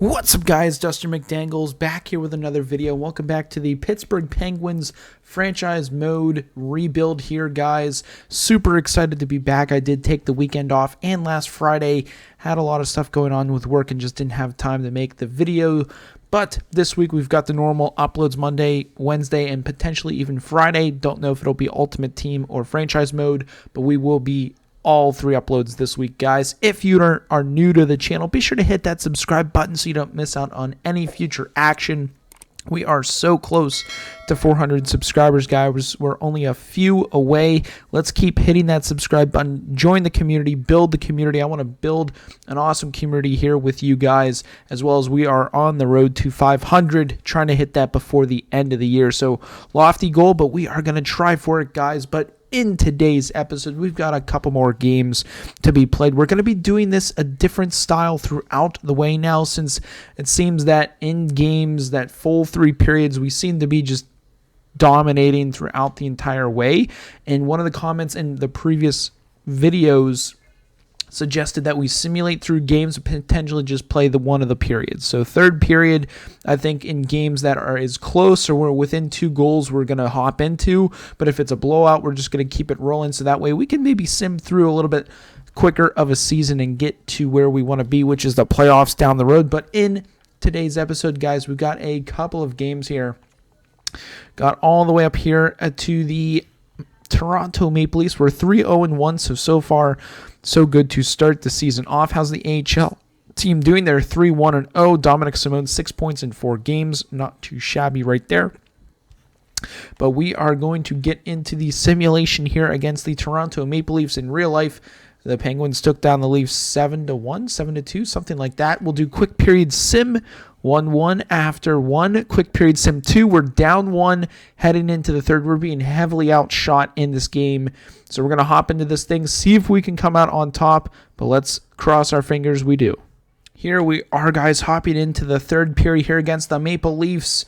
What's up, guys? Dustin McDangles back here with another video. Welcome back to the Pittsburgh Penguins franchise mode rebuild here, guys. Super excited to be back. I did take the weekend off, and last Friday had a lot of stuff going on with work and just didn't have time to make the video. But this week we've got the normal uploads Monday, Wednesday, and potentially even Friday. Don't know if it'll be Ultimate Team or franchise mode, but we will be all three uploads this week, guys. If you are new to the channel, be sure to hit that subscribe button so you don't miss out on any future action. We are so close to 400 subscribers, guys. We're only a few away. Let's keep hitting that subscribe button. Join the community. Build the community. I want to build an awesome community here with you guys, as well as we are on the road to 500, trying to hit that before the end of the year. So lofty goal, but we are going to try for it, guys. But in today's episode, we've got a couple more games to be played. We're going to be doing this a different style throughout the way now, since it seems that in games, that full three periods, we seem to be just dominating throughout the entire way. And one of the comments in the previous videos suggested that we simulate through games and potentially just play the one of the periods. So third period, I think in games that are as close or we're within 2 goals, we're going to hop into. But if it's a blowout, we're just going to keep it rolling. So that way we can maybe sim through a little bit quicker of a season and get to where we want to be, which is the playoffs down the road. But in today's episode, guys, we've got a couple of games here. Got all the way up here to the Toronto Maple Leafs. We're 3-0-1, so far so good to start the season off. How's the AHL team doing? They're 3-1-0. Dominic Simone, 6 points in 4 games. Not too shabby right there. But we are going to get into the simulation here against the Toronto Maple Leafs. In real life, the Penguins took down the Leafs 7-1, 7-2, something like that. We'll do quick period sim 1-1 after 1. Quick period sim 2. We're down 1 heading into the third. We're being heavily outshot in this game. So we're going to hop into this thing, see if we can come out on top. But let's cross our fingers we do. Here we are, guys, hopping into the third period here against the Maple Leafs.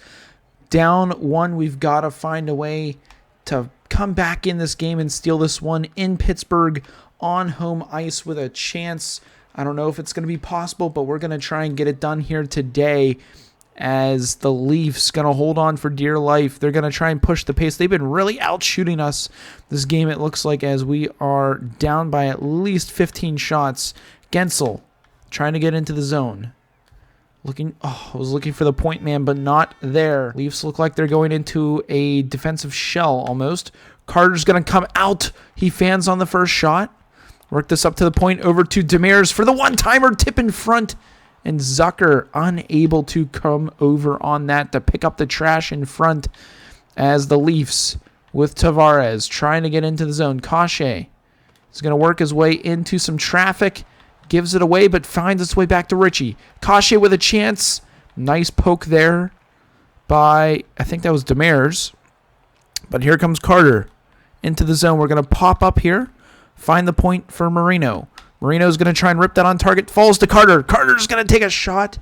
Down 1. We've got to find a way to come back in this game and steal this one in Pittsburgh on home ice with a chance. I don't know if it's going to be possible, but we're going to try and get it done here today, as the Leafs going to hold on for dear life. They're going to try and push the pace. They've been really out shooting us this game, it looks like, as we are down by at least 15 shots. Gensel trying to get into the zone. I was looking for the point man, but not there. Leafs look like they're going into a defensive shell almost. Carter's going to come out. He fans on the first shot. Work this up to the point, over to Demers for the one-timer, tip in front, and Zucker unable to come over on that to pick up the trash in front, as the Leafs with Tavares trying to get into the zone. Kase is going to work his way into some traffic, gives it away, but finds its way back to Ritchie. Kase with a chance. Nice poke there by, I think that was Demers. But here comes Carter into the zone. We're going to pop up here. Find the point for Marino. Marino's going to try and rip that on target. Falls to Carter. Carter's going to take a shot.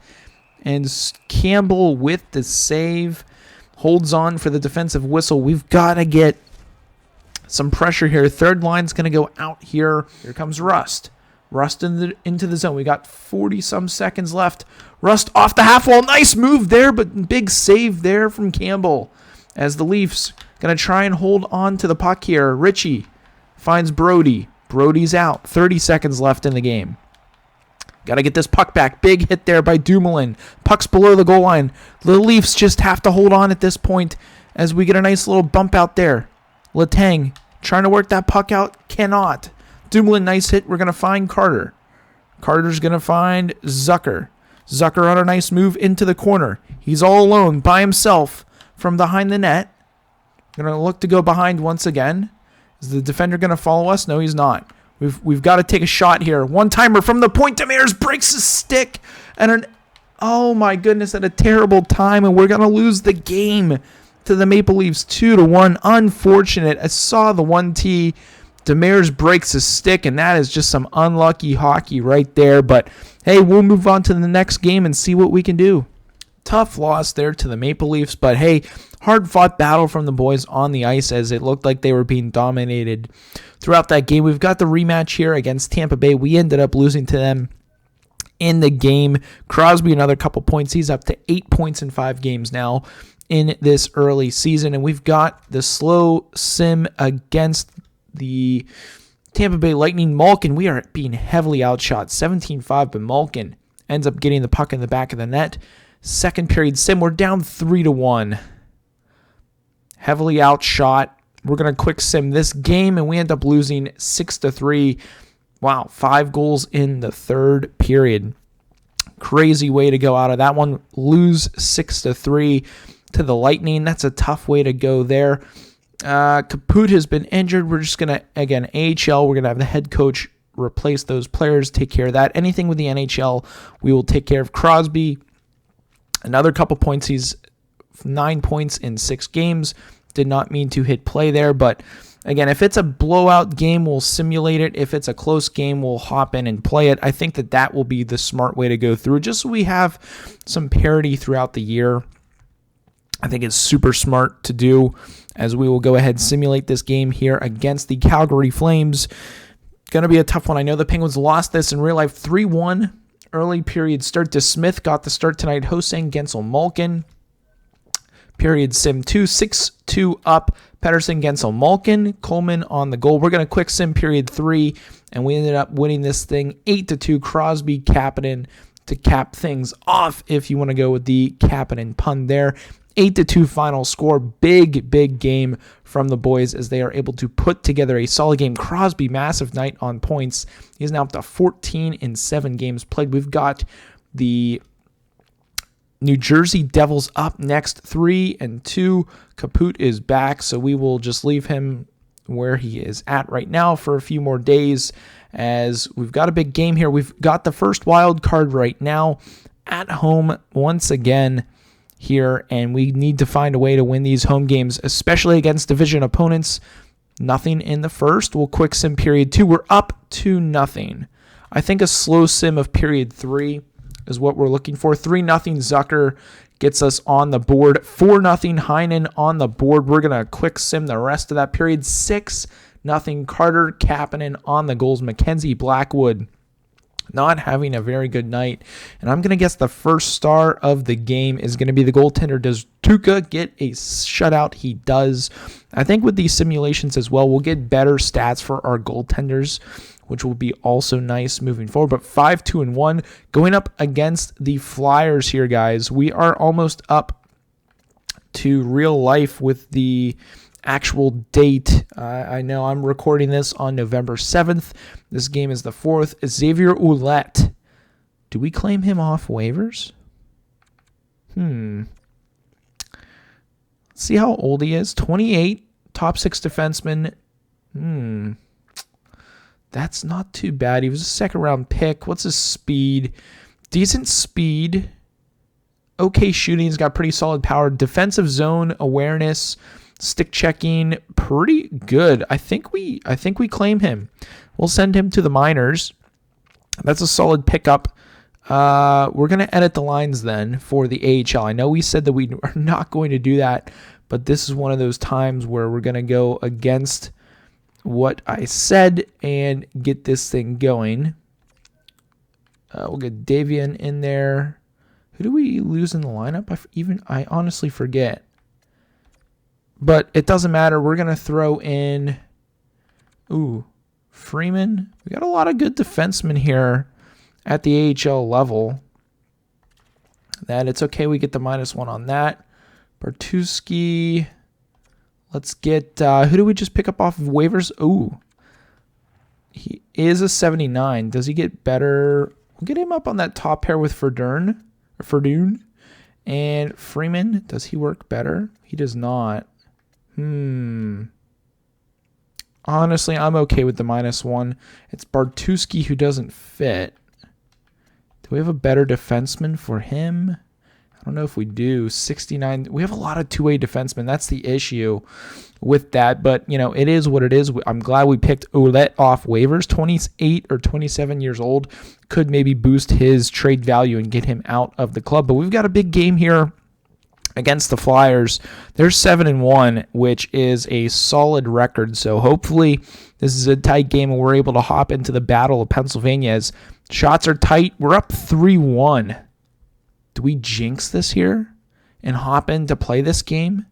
And Campbell with the save. Holds on for the defensive whistle. We've got to get some pressure here. Third line's going to go out here. Here comes Rust. Rust into the zone. We got 40-some seconds left. Rust off the half wall. Nice move there, but big save there from Campbell. As the Leafs going to try and hold on to the puck here. Ritchie finds Brody. Brody's out. 30 seconds left in the game. Got to get this puck back. Big hit there by Dumoulin. Puck's below the goal line. The Leafs just have to hold on at this point as we get a nice little bump out there. Letang trying to work that puck out. Cannot. Dumoulin, nice hit. We're going to find Carter. Carter's going to find Zucker. Zucker on a nice move into the corner. He's all alone by himself from behind the net. Going to look to go behind once again. Is the defender going to follow us? No, he's not. We've got to take a shot here. One-timer from the point. Demers breaks his stick. And oh my goodness, at a terrible time. And we're going to lose the game to the Maple Leafs 2-1. Unfortunate. I saw the 1T. Demers breaks his stick, and that is just some unlucky hockey right there. But hey, we'll move on to the next game and see what we can do. Tough loss there to the Maple Leafs, but hey, hard-fought battle from the boys on the ice, as it looked like they were being dominated throughout that game. We've got the rematch here against Tampa Bay. We ended up losing to them in the game. Crosby, another couple points. He's up to 8 points in 5 games now in this early season. And we've got the slow sim against the Tampa Bay Lightning. Malkin, we are being heavily outshot, 17-5, but Malkin ends up getting the puck in the back of the net. Second period sim, we're down 3-1. Heavily outshot. We're going to quick sim this game, and we end up losing 6-3. Wow, 5 goals in the third period. Crazy way to go out of that one. Lose 6-3 to the Lightning. That's a tough way to go there. Kaput has been injured. We're just going to, again, AHL, we're going to have the head coach replace those players, take care of that. Anything with the NHL, we will take care of. Crosby, another couple points. He's 9 points in 6 games. Did not mean to hit play there, but again, if it's a blowout game, we'll simulate it. If it's a close game, we'll hop in and play it. I think that will be the smart way to go through, just so we have some parity throughout the year. I think it's super smart to do, as we will go ahead and simulate this game here against the Calgary Flames. Going to be a tough one. I know the Penguins lost this in real life 3-1. Early period start to Smith. Got the start tonight. Hosang, Gensel, Malkin. Period sim 2, 6-2 up. Pettersson, Gensel, Malkin. Coleman on the goal. We're going to quick sim period 3, and we ended up winning this thing 8-2. Crosby, Kapanen to cap things off, if you want to go with the Kapanen pun there. 8-2 final score. Big game from the boys as they are able to put together a solid game. Crosby, massive night on points. He's now up to 14 in 7 games played. We've got the New Jersey Devils up next, 3-2. Kaput is back, so we will just leave him where he is at right now for a few more days, as we've got a big game here. We've got the first wild card right now at home once again here, and we need to find a way to win these home games, especially against division opponents. Nothing in the first. We'll quick sim period 2. We're up 2-0. I think a slow sim of period 3 is what we're looking for. 3-0 Zucker gets us on the board. 4-0 Heinen on the board. We're going to quick sim the rest of that period. 6-0 Carter, Kapanen on the goals. Mackenzie Blackwood not having a very good night. And I'm going to guess the first star of the game is going to be the goaltender. Does Tuukka get a shutout? He does. I think with these simulations as well, we'll get better stats for our goaltenders, which will be also nice moving forward. But 5-2-1 going up against the Flyers here, guys. We are almost up to real life with the actual date. I know I'm recording this on November 7th. This game is the 4th. Xavier Ouellette. Do we claim him off waivers? Let's see how old he is. 28, top 6 defenseman. That's not too bad. He was a second-round pick. What's his speed? Decent speed. Okay shooting. He's got pretty solid power. Defensive zone awareness. Stick checking. Pretty good. I think we claim him. We'll send him to the minors. That's a solid pickup. We're going to edit the lines then for the AHL. I know we said that we are not going to do that, but this is one of those times where we're going to go against what I said and get this thing going. We'll get Davian in there. Who do we lose in the lineup? I honestly forget. But it doesn't matter. We're going to throw in Freeman. We got a lot of good defensemen here at the AHL level. That it's okay. We get the -1 on that. Bartuski. Let's get, who do we just pick up off of waivers? He is a 79. Does he get better? We'll get him up on that top pair with Verdun. And Freeman, does he work better? He does not. Honestly, I'm okay with the -1. It's Bartuski who doesn't fit. Do we have a better defenseman for him? I don't know if we do. 69. We have a lot of two-way defensemen. That's the issue with that. But, it is what it is. I'm glad we picked Ouellette off waivers. 28 or 27 years old. Could maybe boost his trade value and get him out of the club. But we've got a big game here against the Flyers. They're 7-1, which is a solid record. So hopefully this is a tight game and we're able to hop into the Battle of Pennsylvania, as Shots are tight. We're up 3-1. Do we jinx this here and hop in to play this game?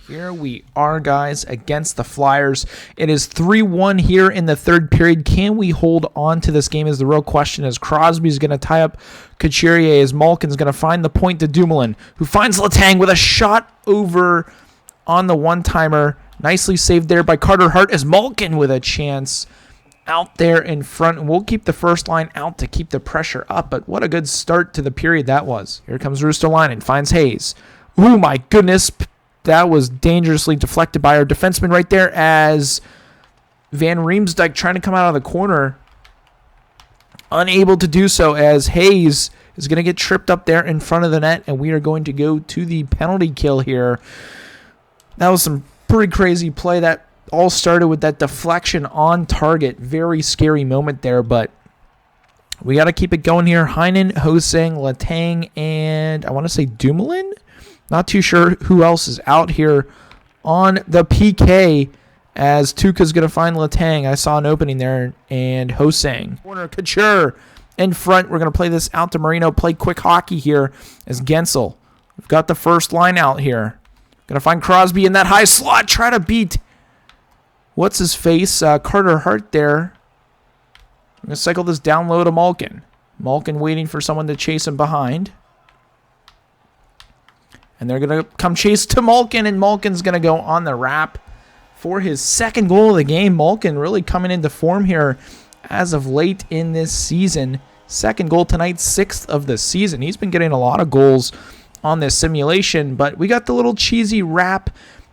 Here we are, guys, against the Flyers. It is 3-1 here in the third period. Can we hold on to this game is the real question, as Crosby's going to tie up Couturier, as Malkin's going to find the point to Dumoulin, who finds Letang with a shot over on the one-timer. Nicely saved there by Carter Hart, as Malkin with a chance out there in front. And we'll keep the first line out to keep the pressure up, but what a good start to the period that was. Here comes Ristolainen, finds Hayes. Oh, my goodness. That was dangerously deflected by our defenseman right there, as Van Riemsdyk trying to come out of the corner. Unable to do so, as Hayes is going to get tripped up there in front of the net, and we are going to go to the penalty kill here. That was some pretty crazy play. That all started with that deflection on target. Very scary moment there, but we got to keep it going here. Heinen, Hosang, Letang, and I want to say Dumoulin? Not too sure who else is out here on the PK, as Tuukka's going to find Letang. I saw an opening there, and Hosang. Corner, Couture in front. We're going to play this out to Marino. Play quick hockey here as Gensel. We've got the first line out here. Going to find Crosby in that high slot. Try to beat, what's his face, Carter Hart there. I'm going to cycle this down low to Malkin. Malkin waiting for someone to chase him behind. And they're going to come chase to Malkin, and Malkin's going to go on the wrap for his second goal of the game. Malkin really coming into form here as of late in this season. Second goal tonight, sixth of the season. He's been getting a lot of goals on this simulation, but we got the little cheesy wrap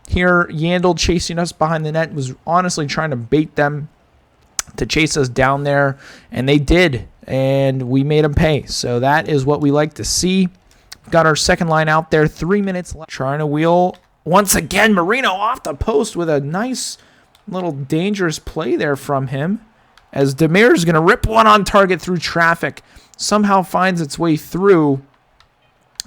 here. Yandel chasing us behind the net, was honestly trying to bait them to chase us down there, and they did, and we made them pay. So that is what we like to see. Got our second line out there, 3 minutes left. Trying to wheel once again. Marino off the post with a nice little dangerous play there from him, as Demir is going to rip one on target through traffic. Somehow finds its way through,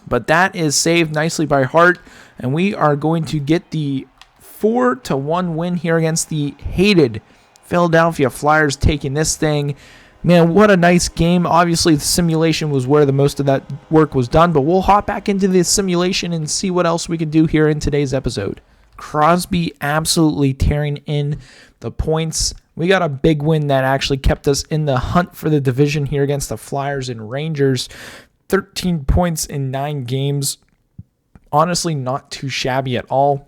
but that is saved nicely by Hart, and we are going to get the 4-1 win here against the hated Philadelphia Flyers, taking this thing. Man, what a nice game. Obviously, the simulation was where the most of that work was done, but we'll hop back into the simulation and see what else we can do here in today's episode. Crosby absolutely tearing in the points. We got a big win that actually kept us in the hunt for the division here against the Flyers and Rangers. 13 points in 9 games. Honestly, not too shabby at all.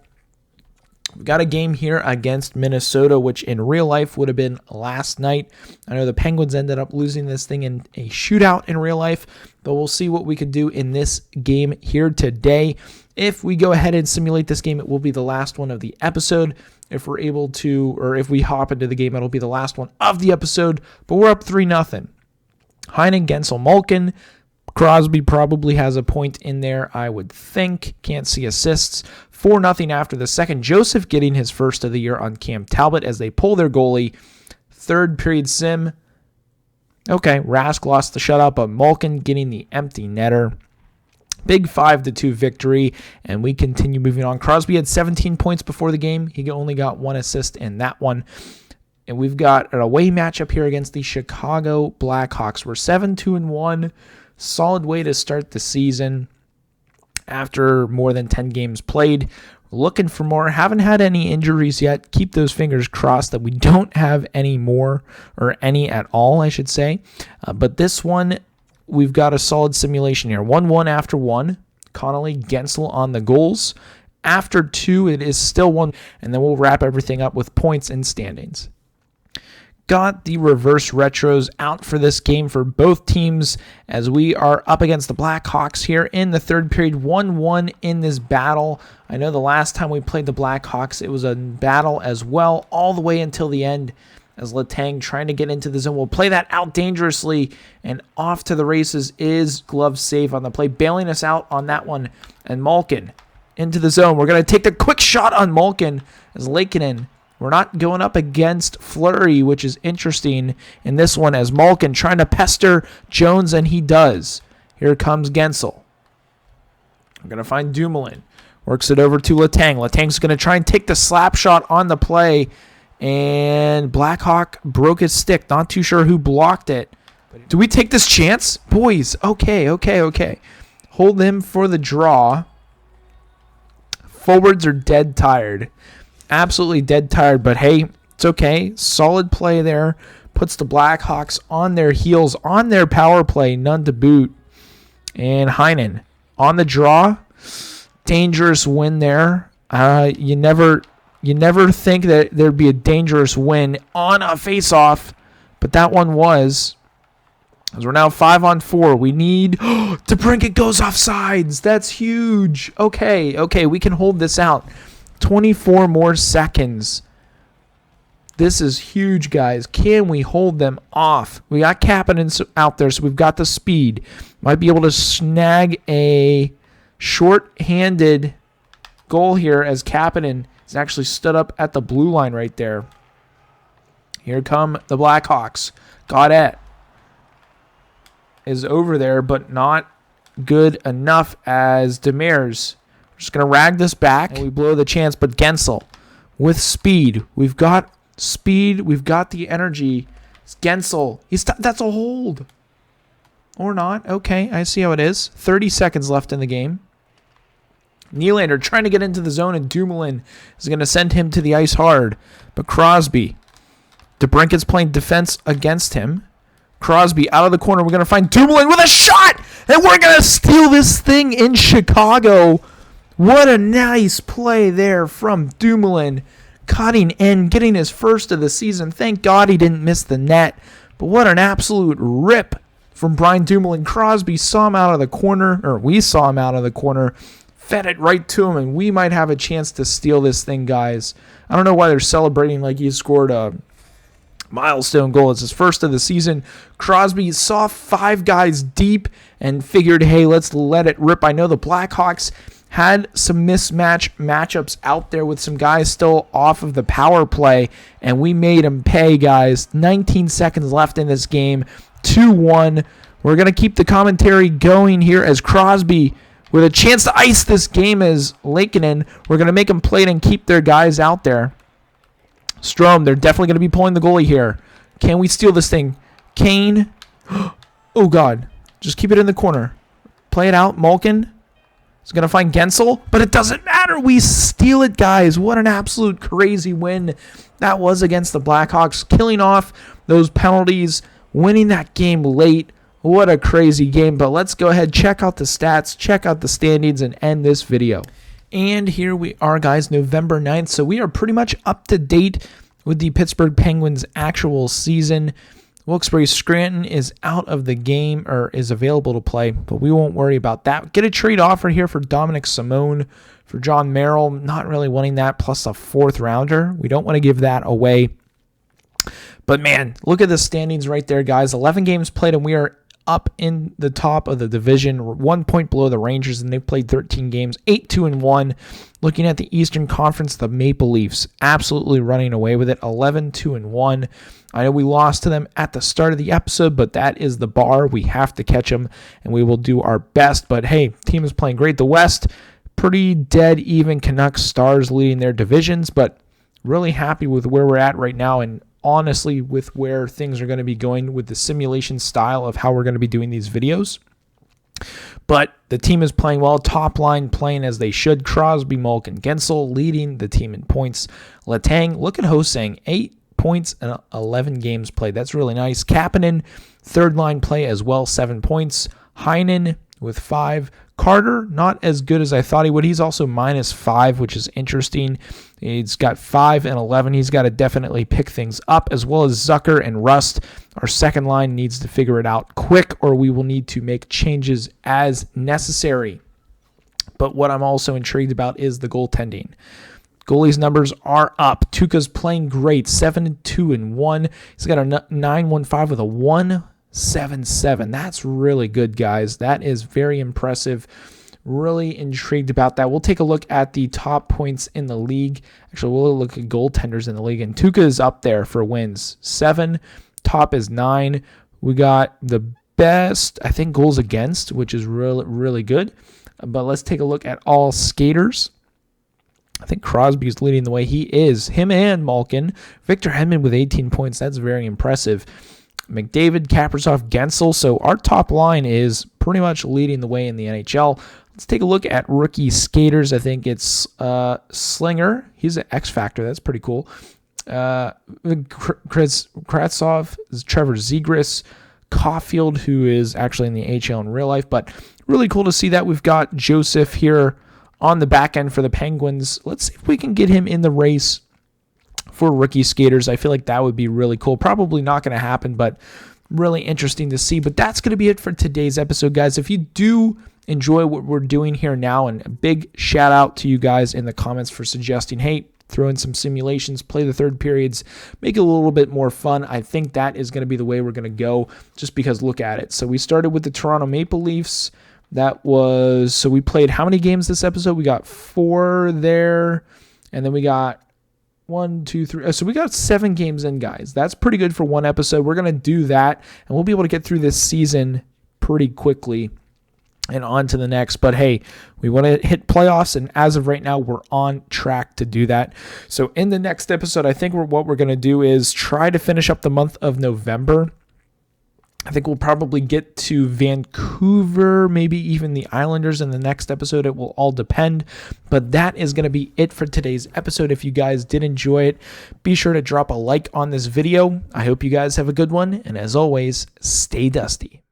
We got a game here against Minnesota, which in real life would have been last night. I know the Penguins ended up losing this thing in a shootout in real life, but we'll see what we could do in this game here today. If we go ahead and simulate this game, it will be the last one of the episode. If we're able to, or if we hop into the game, it'll be the last one of the episode, but we're up 3-0. Heinen, Gensel, Malkin. Crosby probably has a point in there, I would think. Can't see assists. 4-0 after the second. Joseph getting his first of the year on Cam Talbot as they pull their goalie. Third period sim. Okay, Rask lost the shutout, but Malkin getting the empty netter. Big 5-2 victory, and we continue moving on. Crosby had 17 points before the game. He only got 1 assist in that one. And we've got an away matchup here against the Chicago Blackhawks. We're 7-2-1. Solid way to start the season after more than 10 games played. Looking for more. Haven't had any injuries yet. Keep those fingers crossed that we don't have any more, or any at all, I should say. But this one, we've got a solid simulation here. 1-1 after 1. Connolly, Gensel on the goals. After 2, it is still 1. And then we'll wrap everything up with points and standings. Got the reverse retros out for this game for both teams, as we are up against the Blackhawks here in the third period. 1-1 in this battle. I know the last time we played the Blackhawks, it was a battle as well, all the way until the end, as Letang trying to get into the zone. We'll play that out dangerously, and off to the races is glove save on the play, bailing us out on that one. And Malkin into the zone. We're going to take the quick shot on Malkin as Lakeinen. We're not going up against Fleury, which is interesting in this one, as Malkin trying to pester Jones, and he does. Here comes Gensel. We're going to find Dumoulin. Works it over to Letang. Letang's going to try and take the slap shot on the play, and Blackhawk broke his stick. Not too sure who blocked it. Do we take this chance? Boys, okay. Hold them for the draw. Forwards are dead tired. Absolutely dead tired, but hey, it's okay. Solid play there. Puts the Blackhawks on their heels, on their power play, none to boot. And Heinen on the draw. Dangerous win there. You never think that there'd be a dangerous win on a face-off, but that one was. As we're now 5-on-4, we need DeBrincat goes off sides. That's huge. Okay, we can hold this out. 24 more seconds. This is huge, guys. Can we hold them off? We got Kapanen out there, so we've got the speed. Might be able to snag a short-handed goal here as Kapanen is actually stood up at the blue line right there. Here come the Blackhawks. Gaudette is over there, but not good enough as Demers. We're just going to rag this back, and we blow the chance, but Gensel with speed. We've got speed. We've got the energy. It's Gensel. That's a hold. Or not. Okay, I see how it is. 30 seconds left in the game. Nylander trying to get into the zone, and Dumoulin is going to send him to the ice hard. But Crosby. DeBrincat's playing defense against him. Crosby out of the corner. We're going to find Dumoulin with a shot, and we're going to steal this thing in Chicago. What a nice play there from Dumoulin. Cutting in, getting his first of the season. Thank God he didn't miss the net. But what an absolute rip from Brian Dumoulin. Crosby saw him out of the corner, or we saw him out of the corner, fed it right to him, and we might have a chance to steal this thing, guys. I don't know why they're celebrating like he scored a milestone goal. It's his first of the season. Crosby saw 5 guys deep and figured, hey, let's let it rip. I know the Blackhawks had some matchups out there with some guys still off of the power play, and we made them pay, guys. 19 seconds left in this game. 2-1. We're going to keep the commentary going here as Crosby with a chance to ice this game as Lankinen. We're going to make them play it and keep their guys out there. Strome, they're definitely going to be pulling the goalie here. Can we steal this thing? Kane. Oh, God. Just keep it in the corner. Play it out. Malkin is going to find Gensel, but it doesn't matter. We steal it, guys. What an absolute crazy win that was against the Blackhawks. Killing off those penalties, winning that game late. What a crazy game. But let's go ahead, check out the stats, check out the standings, and end this video. And here we are, guys, November 9th. So we are pretty much up to date with the Pittsburgh Penguins' actual season. Wilkes-Barre Scranton is out of the game, or is available to play, but we won't worry about that. Get a trade offer here for Dominic Simone, for John Merrill. Not really wanting that, plus a 4th rounder. We don't want to give that away. But, man, look at the standings right there, guys. 11 games played, and we are up in the top of the division. We're 1 point below the Rangers, and they've played 13 games, 8-2-1. Looking at the Eastern Conference, the Maple Leafs absolutely running away with it, 11-2-1. I know we lost to them at the start of the episode, but that is the bar. We have to catch them, and we will do our best. But hey, team is playing great. The West, pretty dead even. Canucks, Stars leading their divisions, but really happy with where we're at right now, and honestly with where things are going to be going with the simulation style of how we're going to be doing these videos. But the team is playing well. Top line playing as they should. Crosby, Malkin, Gensel leading the team in points. Letang, look at Hosang, 8 points and 11 games played. That's really nice. Kapanen, third line play as well, 7 points. Heinen with 5. Carter, not as good as I thought he would. He's also -5, which is interesting. He's got 5 and 11. He's got to definitely pick things up, as well as Zucker and Rust. Our second line needs to figure it out quick, or we will need to make changes as necessary. But what I'm also intrigued about is the goaltending. Goalie's numbers are up. Tuukka's playing great, 7-2-1. He's got a 9.15 with a 1.77. That's really good, guys. That is very impressive. Really intrigued about that. We'll take a look at the top points in the league. Actually, we'll look at goaltenders in the league. And Tuukka is up there for wins. 7. Top is 9. We got the best, I think, goals against, which is really, really good. But let's take a look at all skaters. I think Crosby's leading the way. He is. Him and Malkin. Victor Hedman with 18 points. That's very impressive. McDavid, Kaprizov, Gensel. So our top line is pretty much leading the way in the NHL. Let's take a look at rookie skaters. I think it's Slinger. He's an X Factor. That's pretty cool. Kratsov, Trevor Zegras, Caulfield, who is actually in the AHL in real life, but really cool to see that. We've got Joseph here on the back end for the Penguins. Let's see if we can get him in the race for rookie skaters. I feel like that would be really cool. Probably not going to happen, but really interesting to see. But that's going to be it for today's episode, guys. If you do enjoy what we're doing here now, and a big shout out to you guys in the comments for suggesting, hey, throw in some simulations, play the third periods, make it a little bit more fun. I think that is going to be the way we're going to go, just because look at it. So we started with the Toronto Maple Leafs. So we played how many games this episode? We got 4 there, and then we got 1, 2, 3. So we got 7 games in, guys. That's pretty good for one episode. We're going to do that, and we'll be able to get through this season pretty quickly and on to the next. But hey, we want to hit playoffs, and as of right now, we're on track to do that. So in the next episode, I think what we're going to do is try to finish up the month of November. I think we'll probably get to Vancouver, maybe even the Islanders in the next episode. It will all depend. But that is going to be it for today's episode. If you guys did enjoy it, be sure to drop a like on this video. I hope you guys have a good one. And as always, stay dusty.